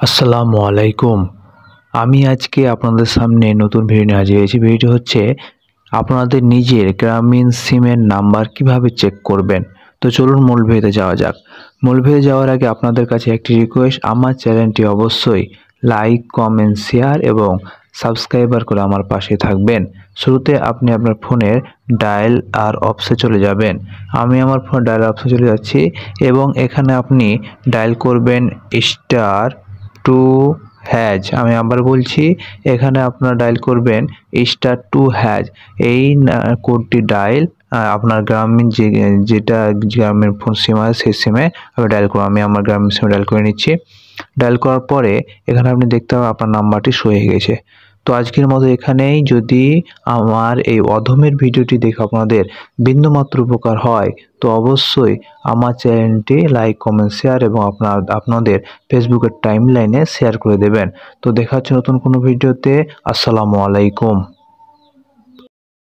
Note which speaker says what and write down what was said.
Speaker 1: আসসালামু আলাইকুম। আমি আজকে আপনাদের সামনে নতুন ভিডিও নিয়ে হাজির হয়েছি। ভিডিওটি হচ্ছে আপনাদের নিজের গ্রামীণ সিমের নাম্বার কিভাবে চেক করবেন। তো চলুন মূল ভিডিওতে যাওয়া যাক। মূল ভিডিও যাওয়ার আগে আপনাদের কাছে একটি রিকোয়েস্ট, আমার চ্যানেলটি অবশ্যই লাইক, কমেন্ট, শেয়ার এবং সাবস্ক্রাইবার করে আমার পাশে থাকবেন। শুরুতে আপনি আপনার ফোনের ডায়াল আর অপসে চলে যাবেন। আমি আমার ফোন ডায়াল অপসে চলে যাচ্ছি এবং এখানে আপনি ডায়াল করবেন *2#। আমি আবার বলছি, এখানে আপনারা ডায়াল করবেন *2#। এই কোডটি ডায়াল আপনার গ্রামীণ যেটা গ্রামীণ ফোন সিম আছে সেই সিমে আমি ডায়াল করব। আমি আমার গ্রামীণ সিমে ডায়াল করে নিচ্ছি। ডায়াল করার পরে এখানে আপনি দেখতে পাবেন আপনার নাম্বারটি শো হয়ে গেছে। তো আজকের মতো এখানেই। যদি আমার এই অধমের ভিডিওটি দেখে আপনাদের বিন্দুমাত্র উপকার হয় তো অবশ্যই আমার চ্যানেলটি লাইক, কমেন্ট, শেয়ার এবং আপনাদের ফেসবুকের টাইমলাইনে শেয়ার করে দেবেন। তো দেখা হচ্ছে নতুন কোনো ভিডিওতে। আসসালামু আলাইকুম।